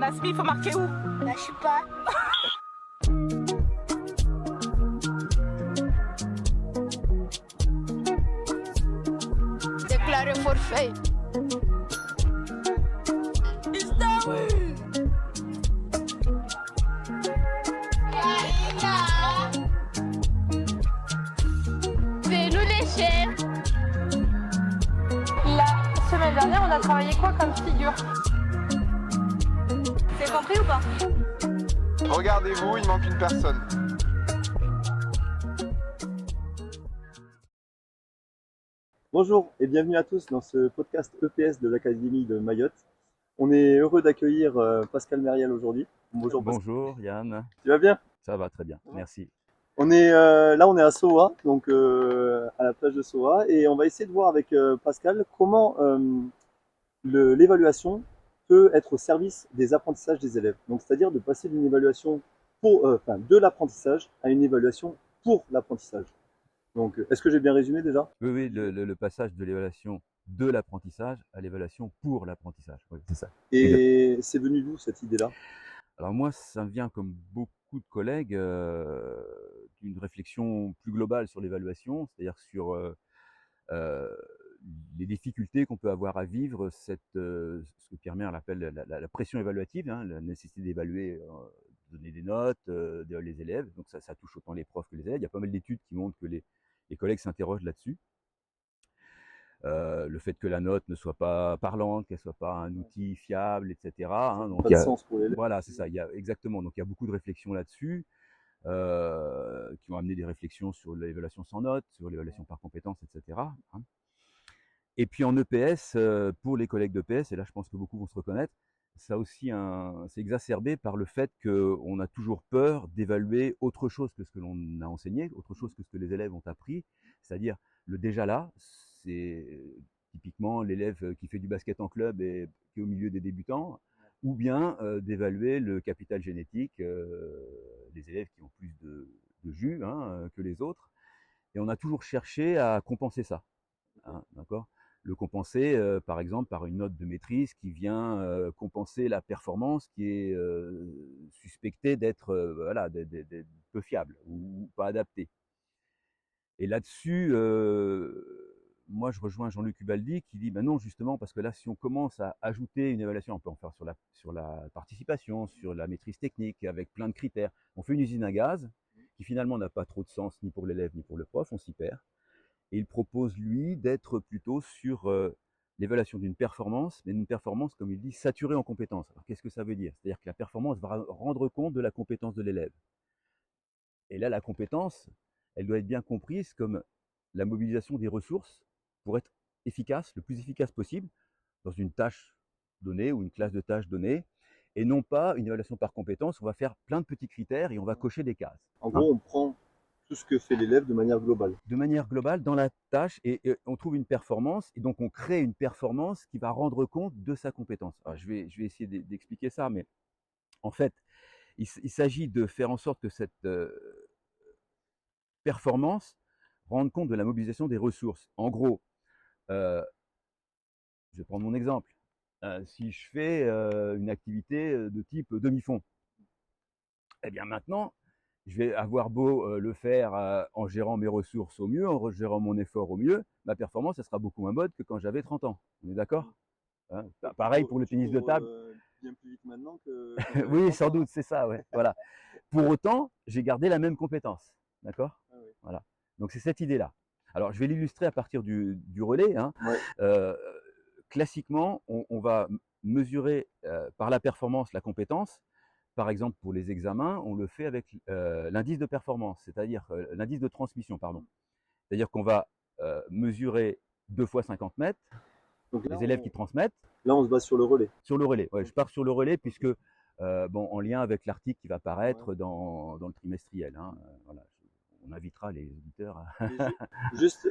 Nasmi, il faut marquer où? Bah, je sais pas. Déclarer forfait. C'est nous les chefs. La semaine dernière, on a travaillé quoi comme figure? C'est compris ou pas? Regardez-vous, il manque une personne. Bonjour et bienvenue à tous dans ce podcast EPS de l'Académie de Mayotte. On est heureux d'accueillir Pascal Mériel aujourd'hui. Bonjour Pascal. Bonjour Yann, Tu vas bien? ça va très bien, merci. On est à Soa, donc à la plage de Soa, et on va essayer de voir avec Pascal comment l'évaluation peut être au service des apprentissages des élèves. Donc c'est-à-dire de passer d'une évaluation de l'apprentissage à une évaluation pour l'apprentissage. Donc est-ce que j'ai bien résumé déjà? Oui, le passage de l'évaluation de l'apprentissage à l'évaluation pour l'apprentissage, oui, c'est ça. Et c'est venu d'où cette idée-là? Alors moi, ça me vient comme beaucoup de collègues d'une réflexion plus globale sur l'évaluation, c'est-à-dire sur les difficultés qu'on peut avoir à vivre ce que Pierre Merle appelle la pression évaluative, hein, la nécessité d'évaluer, donner des notes, les élèves. Donc ça touche autant les profs que les élèves. Il y a pas mal d'études qui montrent que les collègues s'interrogent là-dessus. Le fait que la note ne soit pas parlante, qu'elle soit pas un outil fiable, etc. Hein, donc Pas de sens pour l'élève. voilà, c'est ça. Exactement. Donc il y a beaucoup de réflexions là-dessus, qui ont amené des réflexions sur l'évaluation sans note, sur l'évaluation par compétence, etc. Hein. Et puis en EPS, pour les collègues d'EPS, et là je pense que beaucoup vont se reconnaître, ça aussi c'est exacerbé par le fait qu'on a toujours peur d'évaluer autre chose que ce que l'on a enseigné, autre chose que ce que les élèves ont appris, c'est-à-dire le déjà là, c'est typiquement l'élève qui fait du basket en club et qui est au milieu des débutants, ou bien d'évaluer le capital génétique, des élèves qui ont plus de jus hein, que les autres, et on a toujours cherché à compenser ça, hein, d'accord ? Le compenser, par exemple, par une note de maîtrise qui vient compenser la performance qui est suspectée d'être voilà, d'être peu fiable ou pas adaptée. Et là-dessus, moi, je rejoins Jean-Luc Ubaldi qui dit ben non, justement, parce que là, si on commence à ajouter une évaluation, on peut en faire sur la participation, sur la maîtrise technique, avec plein de critères. On fait une usine à gaz qui finalement n'a pas trop de sens ni pour l'élève ni pour le prof, on s'y perd. Et il propose, lui, d'être plutôt sur l'évaluation d'une performance, mais d'une performance, comme il dit, saturée en compétences. Alors, qu'est-ce que ça veut dire? C'est-à-dire que la performance va rendre compte de la compétence de l'élève. Et là, la compétence, elle doit être bien comprise comme la mobilisation des ressources pour être efficace, le plus efficace possible, dans une tâche donnée ou une classe de tâches donnée, et non pas une évaluation par compétence où on va faire plein de petits critères et on va cocher des cases. En gros, on prend tout ce que fait l'élève de manière globale. De manière globale dans la tâche et on trouve une performance et donc on crée une performance qui va rendre compte de sa compétence. Alors, je vais essayer d'expliquer ça, mais en fait, il s'agit de faire en sorte que cette performance rende compte de la mobilisation des ressources. En gros, je vais prendre mon exemple. Si je fais une activité de type demi-fond, eh bien maintenant, je vais avoir beau le faire en gérant mes ressources au mieux, en gérant mon effort au mieux, ma performance, elle sera beaucoup moins bonne que quand j'avais 30 ans. On est d'accord? Hein, pareil pour le tennis de table. Bien plus vite maintenant que Oui, sans doute, c'est ça, ouais. Voilà. Pour autant, j'ai gardé la même compétence. D'accord? Ah oui. Voilà. Donc c'est cette idée-là. Alors je vais l'illustrer à partir du relais. Hein. Ouais. Classiquement, on va mesurer par la performance la compétence. Par exemple, pour les examens, on le fait avec l'indice de performance, c'est-à-dire l'indice de transmission, pardon. C'est-à-dire qu'on va mesurer 2 fois 50 mètres, Donc là, les élèves qui transmettent. Là, on se base sur le relais. Sur le relais, ouais, je pars sur le relais puisque, en lien avec l'article qui va paraître dans le trimestriel. Hein, voilà, on invitera les auditeurs à... Juste,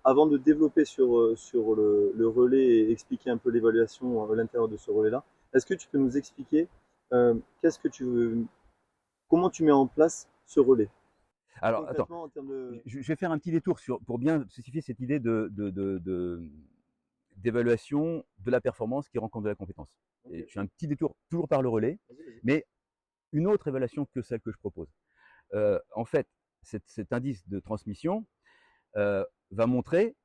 avant de développer sur le relais et expliquer un peu l'évaluation à l'intérieur de ce relais-là, est-ce que tu peux nous expliquer comment tu mets en place ce relais? Alors, attends, en termes de... je vais faire un petit détour pour bien spécifier cette idée d'évaluation de la performance qui rencontre de la compétence. Et je fais un petit détour toujours par le relais, mais une autre évaluation que celle que je propose. En fait, cet indice de transmission va montrer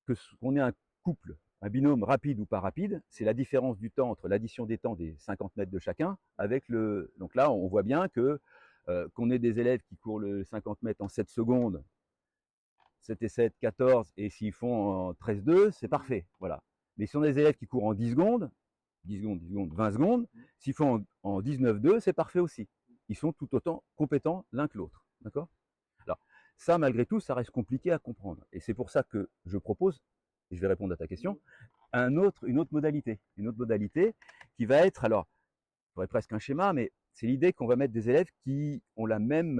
que qu'on ait un couple, un binôme rapide ou pas rapide, c'est la différence du temps entre l'addition des temps des 50 mètres de chacun avec le... Donc là, on voit bien que qu'on ait des élèves qui courent le 50 mètres en 7 secondes, 7 et 7, 14, et s'ils font en 13-2, c'est parfait. Voilà. Mais si on a des élèves qui courent en 10 secondes, 20 secondes, s'ils font en 19-2, c'est parfait aussi. Ils sont tout autant compétents l'un que l'autre. D'accord? Alors, ça, malgré tout, ça reste compliqué à comprendre. Et c'est pour ça que je propose, et je vais répondre à ta question, une autre modalité. Une autre modalité qui va être, alors, je pourrais presque un schéma, mais c'est l'idée qu'on va mettre des élèves qui ont la même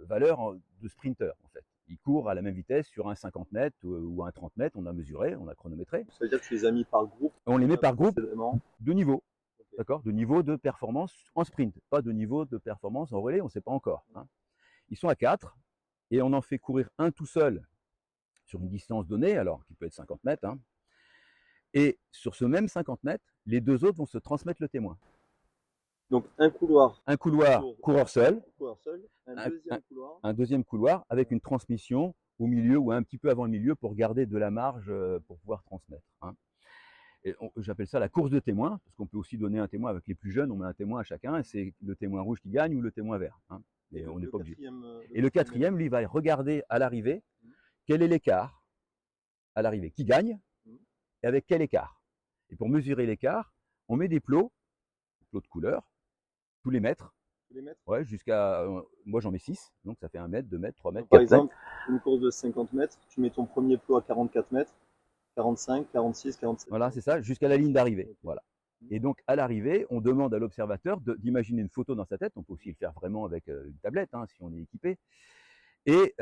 valeur de sprinter, en fait. Ils courent à la même vitesse sur un 50 mètres ou un 30 mètres, on a mesuré, on a chronométré. Ça veut dire que tu les as mis par groupe. On les met par groupe précédemment. de niveau, Ok. d'accord, de niveau de performance en sprint, pas de niveau de performance en relais, on ne sait pas encore. Hein. Ils sont à 4 et on en fait courir un tout seul sur une distance donnée, alors qui peut être 50 mètres. Hein. Et sur ce même 50 mètres, les deux autres vont se transmettre le témoin. Donc un couloir, Un couloir coureur seul, un deuxième couloir avec une transmission au milieu ou un petit peu avant le milieu pour garder de la marge pour pouvoir transmettre. Hein. J'appelle ça la course de témoins, parce qu'on peut aussi donner un témoin avec les plus jeunes, on met un témoin à chacun, et c'est le témoin rouge qui gagne ou le témoin vert. Hein. Et on n'est pas obligé. Et le quatrième, lui, va regarder à l'arrivée quel est l'écart à l'arrivée, qui gagne et avec quel écart. Et pour mesurer l'écart, on met des plots de couleur, tous les mètres. Ouais, jusqu'à. Moi, j'en mets 6, donc ça fait 1 mètre, 2 mètres, 3 mètres. Donc, par 4 exemple, mètres. une course de 50 mètres, tu mets ton premier plot à 44 mètres, 45, 46, 47. Voilà, c'est ça, jusqu'à la ligne d'arrivée. Okay. Voilà. Et donc, à l'arrivée, on demande à l'observateur d'imaginer une photo dans sa tête. On peut aussi le faire vraiment avec une tablette, hein, si on est équipé. Et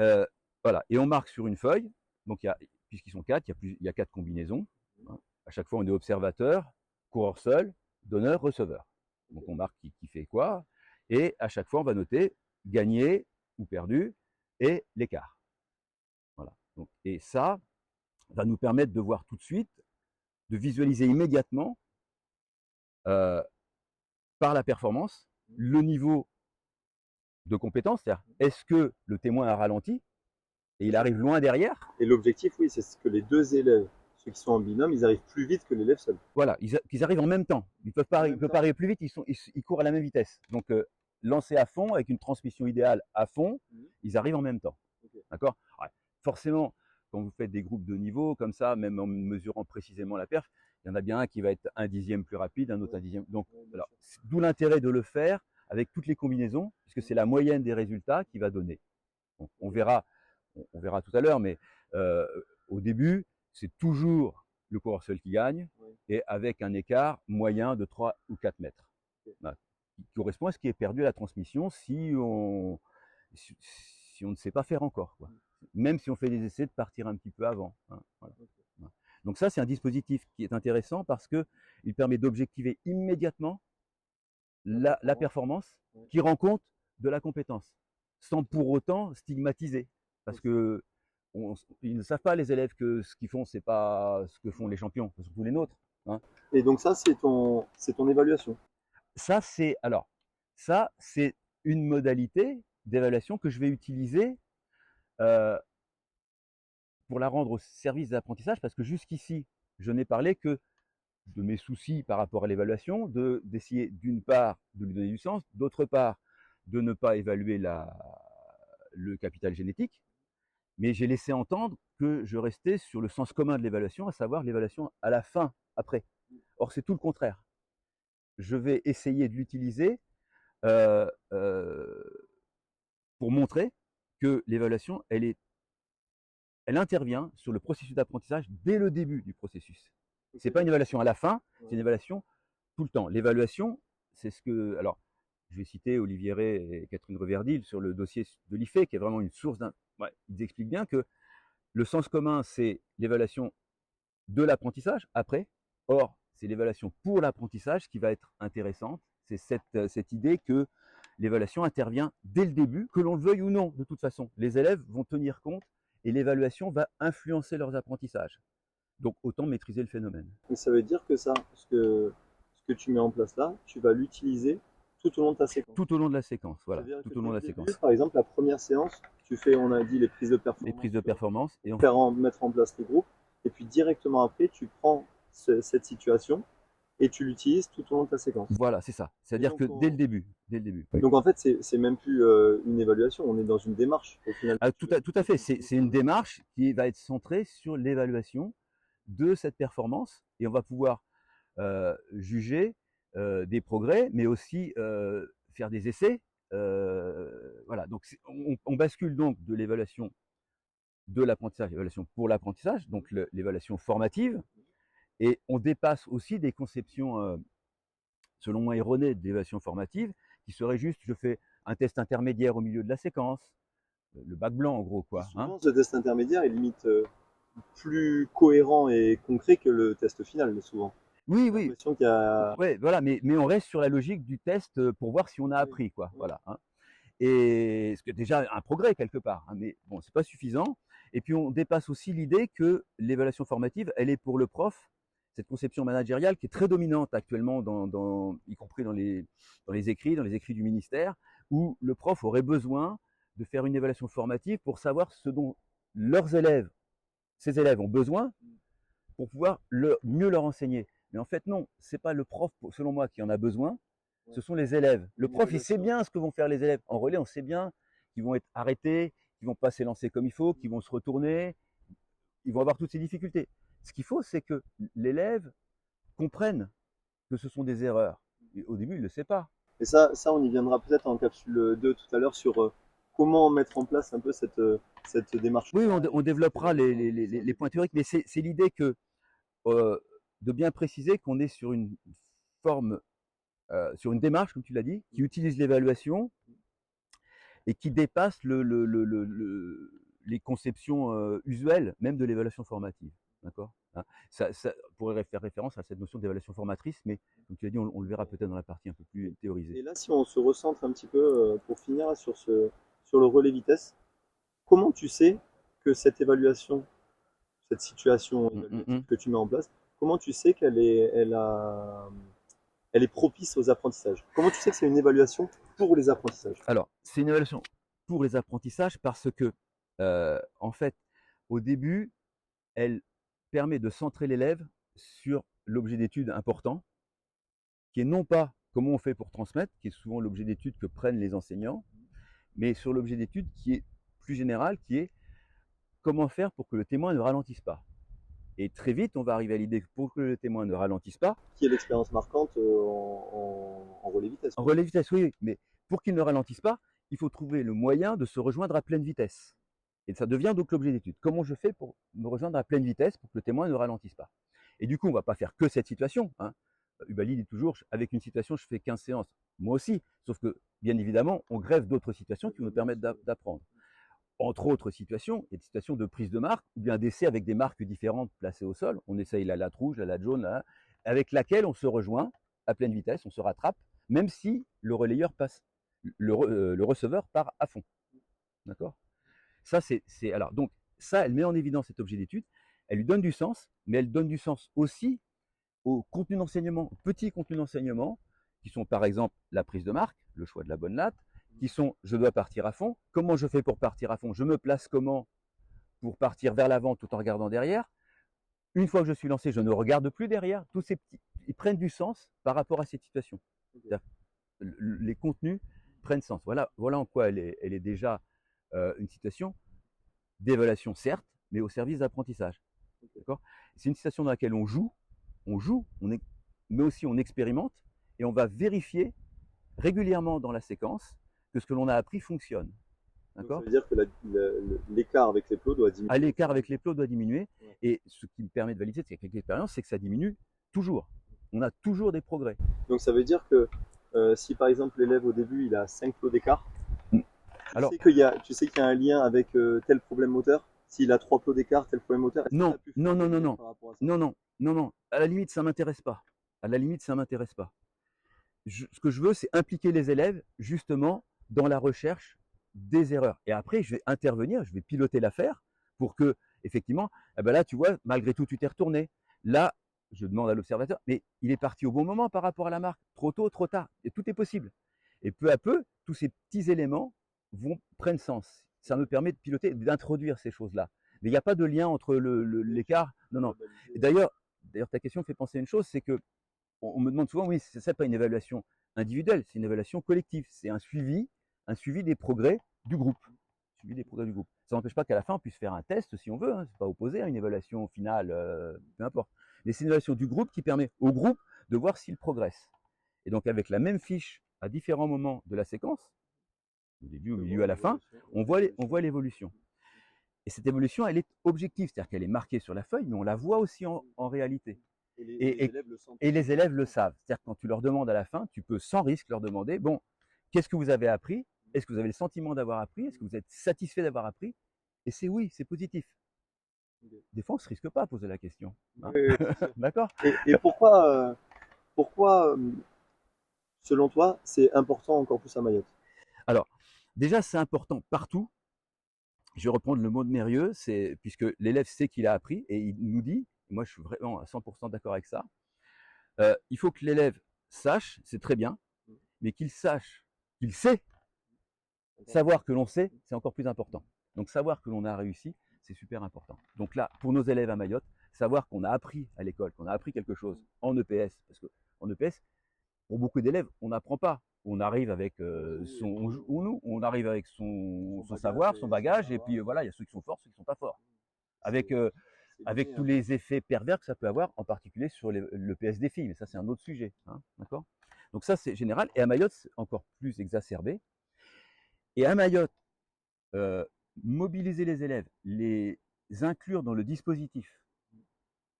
voilà. Et on marque sur une feuille. Donc, puisqu'ils sont 4, il y a 4 combinaisons. Hein. À chaque fois, on est observateur, coureur seul, donneur, receveur. Donc, on marque qui fait quoi. Et à chaque fois, on va noter gagné ou perdu et l'écart. Voilà. Donc, et ça va nous permettre de voir tout de suite, de visualiser immédiatement, par la performance, le niveau de compétence. C'est-à-dire, est-ce que le témoin a ralenti et il arrive loin derrière? Et l'objectif, oui, c'est que les deux élèves, ceux qui sont en binôme, ils arrivent plus vite que l'élève seul. Voilà, qu'ils arrivent en même temps. Ils peuvent pas arriver plus vite, ils courent à la même vitesse. Donc, lancés à fond, avec une transmission idéale à fond, ils arrivent en même temps. Okay. D'accord? Ouais. Forcément, quand vous faites des groupes de niveau, comme ça, même en mesurant précisément la perf, il y en a bien un qui va être 1/10 plus rapide, un autre 1/10. Donc, d'où l'intérêt de le faire avec toutes les combinaisons, puisque c'est la moyenne des résultats qui va donner. Donc, on verra tout à l'heure, mais au début, c'est toujours le coureur seul qui gagne, et avec un écart moyen de 3 ou 4 mètres. Voilà. Qui correspond à ce qui est perdu à la transmission si on ne sait pas faire encore, quoi. Même si on fait des essais de partir un petit peu avant. Hein, voilà. Donc ça, c'est un dispositif qui est intéressant parce qu'il permet d'objectiver immédiatement la performance qui rend compte de la compétence, sans pour autant stigmatiser. Parce que ils ne savent pas, les élèves, que ce qu'ils font, c'est pas ce que font les champions, surtout les nôtres. Hein. Et donc ça, c'est ton évaluation. Ça, c'est une modalité d'évaluation que je vais utiliser pour la rendre au service de l'apprentissage, parce que jusqu'ici, je n'ai parlé que de mes soucis par rapport à l'évaluation, d'essayer d'une part de lui donner du sens, d'autre part de ne pas évaluer le capital génétique, mais j'ai laissé entendre que je restais sur le sens commun de l'évaluation, à savoir l'évaluation à la fin, après. Or, c'est tout le contraire. Je vais essayer de l'utiliser pour montrer que l'évaluation, elle intervient sur le processus d'apprentissage dès le début du processus. Ce n'est pas une évaluation à la fin, c'est une évaluation tout le temps. L'évaluation, c'est ce que... Alors, je vais citer Olivier Ray et Catherine Reverdil sur le dossier de l'IFE, qui est vraiment une source d'un... Ouais, ils expliquent bien que le sens commun, c'est l'évaluation de l'apprentissage après. Or, c'est l'évaluation pour l'apprentissage qui va être intéressante. C'est cette idée que l'évaluation intervient dès le début, que l'on le veuille ou non, de toute façon. Les élèves vont tenir compte et l'évaluation va influencer leurs apprentissages. Donc autant maîtriser le phénomène. Mais ça veut dire que ce que tu mets en place là, tu vas l'utiliser tout au long de ta séquence. Tout au long de la séquence, voilà. C'est-à-dire que Tout au long de la dès le début, séquence. par exemple, la première séance, tu fais, on a dit, les prises de performance. Les prises de performance. Et Mettre en place les groupes. Et puis directement après, tu prends cette situation et tu l'utilises tout au long de ta séquence. Voilà, c'est ça. C'est-à-dire que dès le début. Oui. Donc en fait, c'est même plus une évaluation, on est dans une démarche au final. Ah, tout à fait. C'est une démarche qui va être centrée sur l'évaluation de cette performance et on va pouvoir juger des progrès, mais aussi faire des essais. Voilà. Donc on bascule donc de l'évaluation de l'apprentissage, l'évaluation pour l'apprentissage, donc l'évaluation formative, et on dépasse aussi des conceptions, selon moi, erronées d'évaluation formative, qui serait juste, je fais un test intermédiaire au milieu de la séquence, le bac blanc en gros, quoi. Souvent, ce test intermédiaire est limite plus cohérent et concret que le test final, souvent. Oui. Qu'il y a... Ouais, voilà, mais on reste sur la logique du test pour voir si on a appris, quoi. Voilà. Et ce qui est déjà un progrès quelque part, mais bon, c'est pas suffisant. Et puis on dépasse aussi l'idée que l'évaluation formative, elle est pour le prof, cette conception managériale qui est très dominante actuellement, y compris dans les écrits du ministère, où le prof aurait besoin de faire une évaluation formative pour savoir ce dont ses élèves ont besoin pour pouvoir mieux leur enseigner. Mais en fait, non, c'est pas le prof, selon moi, qui en a besoin, ce sont les élèves. Le prof, il sait bien ce que vont faire les élèves. En relais, on sait bien qu'ils vont être arrêtés, qu'ils vont pas s'élancer comme il faut, qu'ils vont se retourner, ils vont avoir toutes ces difficultés. Ce qu'il faut, c'est que l'élève comprenne que ce sont des erreurs. Et au début, il ne le sait pas. Et ça, on y viendra peut-être en capsule 2 tout à l'heure sur comment mettre en place un peu cette démarche. Oui, on développera les points théoriques, mais c'est l'idée que de bien préciser qu'on est sur une forme, sur une démarche, comme tu l'as dit, qui utilise l'évaluation et qui dépasse les conceptions usuelles, même de l'évaluation formative. D'accord ? Ça pourrait faire référence à cette notion d'évaluation formatrice, mais comme tu l'as dit, on le verra peut-être dans la partie un peu plus théorisée. Et là, si on se recentre un petit peu pour finir sur le relais vitesse, comment tu sais que cette évaluation, cette situation que tu mets en place, comment tu sais qu'elle est propice aux apprentissages? Comment tu sais que c'est une évaluation pour les apprentissages? Alors, c'est une évaluation pour les apprentissages parce que, en fait, au début, elle permet de centrer l'élève sur l'objet d'étude important, qui est non pas comment on fait pour transmettre, qui est souvent l'objet d'étude que prennent les enseignants, mais sur l'objet d'étude qui est plus général, qui est comment faire pour que le témoin ne ralentisse pas. Et très vite, on va arriver à l'idée que pour que le témoin ne ralentisse pas… Qui est l'expérience marquante en relais vitesse. En relais vitesse, oui, mais pour qu'il ne ralentisse pas, il faut trouver le moyen de se rejoindre à pleine vitesse. Et ça devient donc l'objet d'étude. Comment je fais pour me rejoindre à pleine vitesse pour que le témoin ne ralentisse pas? Et du coup, on ne va pas faire que cette situation. Ubali dit toujours, avec une situation, je fais 15 séances. Moi aussi, sauf que, bien évidemment, on greffe d'autres situations qui nous permettent d'apprendre. Entre autres situations, il y a des situations de prise de marque ou bien d'essai avec des marques différentes placées au sol. On essaye la latte rouge, la latte jaune, avec laquelle on se rejoint à pleine vitesse, on se rattrape, même si le relayeur passe, le receveur part à fond. D'accord ? Ça, alors, donc, ça, elle met en évidence cet objet d'étude, elle lui donne du sens, mais elle donne du sens aussi au contenu d'enseignement, petits contenus d'enseignement, qui sont par exemple la prise de marque, le choix de la bonne latte, qui sont je dois partir à fond, comment je fais pour partir à fond, je me place comment pour partir vers l'avant tout en regardant derrière. Une fois que je suis lancé, je ne regarde plus derrière, tous ces petits, ils prennent du sens par rapport à cette situation. Les contenus prennent sens. Voilà en quoi elle est déjà une situation d'évaluation, certes, mais au service d'apprentissage. C'est une situation dans laquelle on joue, mais aussi on expérimente et on va vérifier régulièrement dans la séquence que ce que l'on a appris fonctionne. D'accord ? Ça veut dire que l'écart avec les plots doit diminuer. L'écart avec les plots doit diminuer, et ce qui me permet de valider cette expérience, c'est que ça diminue toujours. On a toujours des progrès. Donc ça veut dire que si par exemple l'élève au début il a 5 plots d'écart, tu sais qu'il y a un lien avec tel problème moteur. S'il a 3 plots d'écart, tel problème moteur. Non. À la limite, ça m'intéresse pas. Ce que je veux, c'est impliquer les élèves justement dans la recherche des erreurs. Et après, je vais intervenir, je vais piloter l'affaire pour que effectivement, eh ben là, tu vois, malgré tout, tu t'es retourné. Là, je demande à l'observateur, mais il est parti au bon moment par rapport à la marque, trop tôt, trop tard, et tout est possible. Et peu à peu, tous ces petits éléments prennent sens. Ça me permet de piloter, d'introduire ces choses-là. Mais il n'y a pas de lien entre l'écart. Non, non. D'ailleurs, ta question me fait penser à une chose, c'est que on me demande souvent, oui, c'est ça pas une évaluation individuelle, c'est une évaluation collective. C'est un suivi des progrès du groupe. Suivi des progrès du groupe. Ça n'empêche pas qu'à la fin, on puisse faire un test si on veut. Hein, c'est pas opposé à une évaluation finale, peu importe. Mais c'est une évaluation du groupe qui permet au groupe de voir s'il progresse. Et donc, avec la même fiche à différents moments de la séquence, au début, au milieu, à la fin, on voit l'évolution. Et cette évolution, elle est objective, c'est-à-dire qu'elle est marquée sur la feuille, mais on la voit aussi en réalité. Et les élèves le savent. C'est-à-dire que quand tu leur demandes à la fin, tu peux sans risque leur demander, bon, qu'est-ce que vous avez appris? Est-ce que vous avez le sentiment d'avoir appris? Est-ce que vous êtes satisfait d'avoir appris? Et c'est oui, c'est positif. Des fois, on ne se risque pas à poser la question. Hein. Oui, d'accord. Et pourquoi, selon toi, c'est important encore plus à Mayotte? Alors, déjà, c'est important partout. Je vais reprendre le mot de Mérieux, puisque l'élève sait qu'il a appris et il nous dit, moi je suis vraiment à 100% d'accord avec ça, il faut que l'élève sache, c'est très bien, mais qu'il sache, qu'il sait. Savoir que l'on sait, c'est encore plus important. Donc savoir que l'on a réussi, c'est super important. Donc là, pour nos élèves à Mayotte, savoir qu'on a appris à l'école, qu'on a appris quelque chose en EPS, parce qu'en EPS, pour beaucoup d'élèves, on n'apprend pas. On arrive avec on arrive avec son savoir, son bagage, et puis voilà, il y a ceux qui sont forts, ceux qui ne sont pas forts. Avec tous les effets pervers que ça peut avoir, en particulier sur le PS des filles, mais ça c'est un autre sujet. Hein, d'accord. Donc ça c'est général, et à Mayotte, c'est encore plus exacerbé. Et à Mayotte, mobiliser les élèves, les inclure dans le dispositif,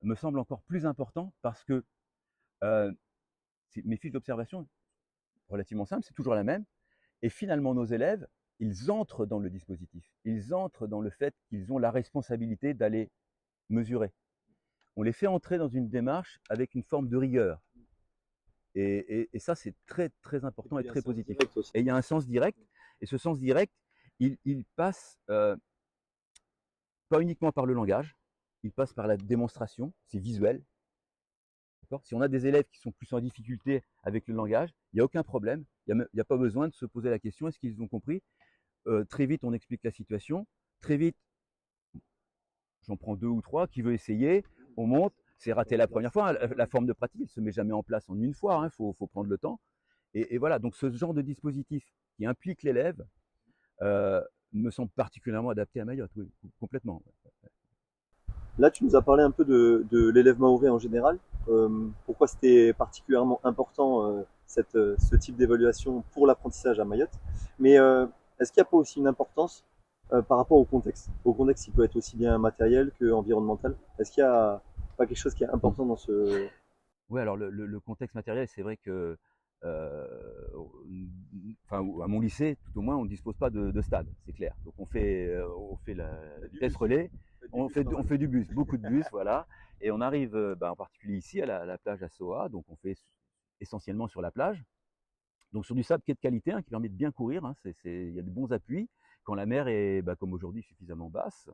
me semble encore plus important parce que mes fiches d'observation, relativement simple, c'est toujours la même. Et finalement, nos élèves, ils entrent dans le dispositif. Ils entrent dans le fait qu'ils ont la responsabilité d'aller mesurer. On les fait entrer dans une démarche avec une forme de rigueur. Et ça, c'est très, très important et très positif. Et il y a un sens direct. Et ce sens direct, il passe pas uniquement par le langage, il passe par la démonstration, c'est visuel. Si on a des élèves qui sont plus en difficulté avec le langage, il n'y a aucun problème. Il n'y a pas besoin de se poser la question, est-ce qu'ils ont compris? Très vite, on explique la situation. Très vite, j'en prends 2 ou 3 qui veut essayer, on monte. C'est raté la première fois. La forme de pratique, elle ne se met jamais en place en une fois. Il faut prendre le temps. Et voilà, donc ce genre de dispositif qui implique l'élève me semble particulièrement adapté à Mayotte, oui, complètement. Là, tu nous as parlé un peu de l'élève mahorais en général. Pourquoi c'était particulièrement important ce type d'évaluation pour l'apprentissage à Mayotte. Mais est-ce qu'il n'y a pas aussi une importance par rapport au contexte? Au contexte, il peut être aussi bien matériel qu'environnemental. Est-ce qu'il n'y a pas quelque chose qui est important dans ce... Oui, alors le contexte matériel, c'est vrai que à mon lycée, tout au moins, on ne dispose pas de stade, c'est clair. Donc on fait la vitesse relais, on fait du bus, beaucoup de bus, voilà. Et on arrive, en particulier ici, à la plage à Soa, donc on fait essentiellement sur la plage. Donc sur du sable qui est de qualité, qui permet de bien courir, il y a de bons appuis, quand la mer est, comme aujourd'hui, suffisamment basse.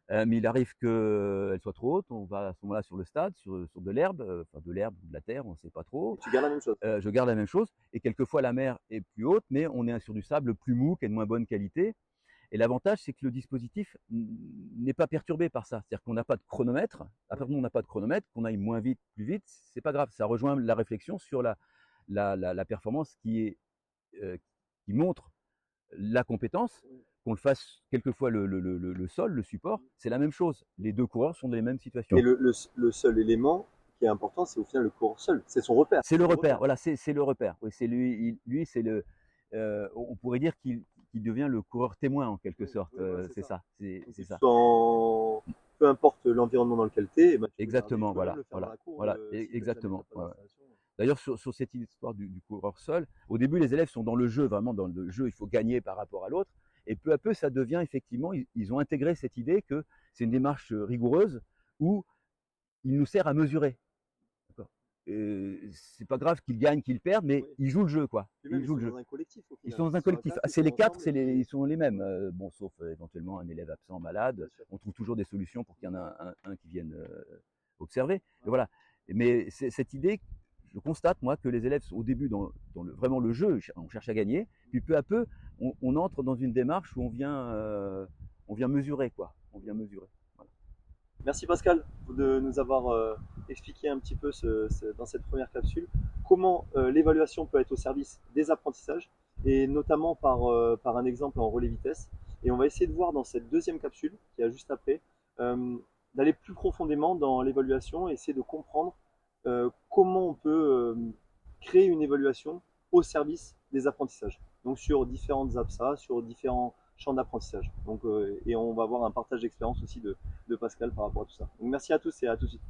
Mais il arrive qu'elle soit trop haute, on va à ce moment-là sur le stade, sur de l'herbe, de l'herbe ou de la terre, on ne sait pas trop. Et tu gardes la même chose. Je garde la même chose, et quelquefois la mer est plus haute, mais on est sur du sable plus mou, qui est de moins bonne qualité. Et l'avantage, c'est que le dispositif n'est pas perturbé par ça. C'est-à-dire qu'on n'a pas de chronomètre. À partir du moment où on n'a pas de chronomètre, qu'on aille moins vite, plus vite, c'est pas grave. Ça rejoint la réflexion sur la performance qui montre la compétence. Qu'on le fasse quelquefois le sol, le support, c'est la même chose. Les deux coureurs sont dans les mêmes situations. Et le seul élément qui est important, c'est au final le coureur seul. C'est son repère. C'est le repère, voilà, c'est le repère. Oui, c'est lui c'est le. On pourrait dire qu'il devient le coureur témoin en quelque sorte. C'est ça. C'est ça. Peu importe l'environnement dans lequel tu es. Exactement, voilà. Exactement. D'ailleurs, sur cette histoire du coureur seul, au début, les élèves sont dans le jeu, vraiment dans le jeu, il faut gagner par rapport à l'autre. Et peu à peu, ça devient effectivement, ils ont intégré cette idée que c'est une démarche rigoureuse où il nous sert à mesurer. c'est pas grave qu'ils gagnent, qu'ils perdent, mais Oui. ils jouent le jeu, quoi. Puis même, Ils jouent sont le jeu. dans un collectif au Ils final. sont dans un Ils collectif. quatre, Ah, ils c'est sont les quatre, ensemble, et puis- ils sont les mêmes. Bon, sauf éventuellement un élève absent, malade. Bien sûr. On trouve toujours des solutions pour qu'il y en ait un qui vienne observer. Et voilà. Mais cette idée, je constate, moi, que les élèves, au début, dans vraiment le jeu, on cherche à gagner. Puis peu à peu, on entre dans une démarche où on vient mesurer, quoi. On vient mesurer. Voilà. Merci Pascal de nous avoir expliqué un petit peu dans cette première capsule comment l'évaluation peut être au service des apprentissages et notamment par un exemple en relais vitesse. Et on va essayer de voir dans cette deuxième capsule qui est juste après, d'aller plus profondément dans l'évaluation et essayer de comprendre comment on peut créer une évaluation au service des apprentissages. Donc sur différentes APSA, sur différents champs d'apprentissage. Donc, et on va avoir un partage d'expérience aussi de Pascal par rapport à tout ça. Donc merci à tous et à tout de suite.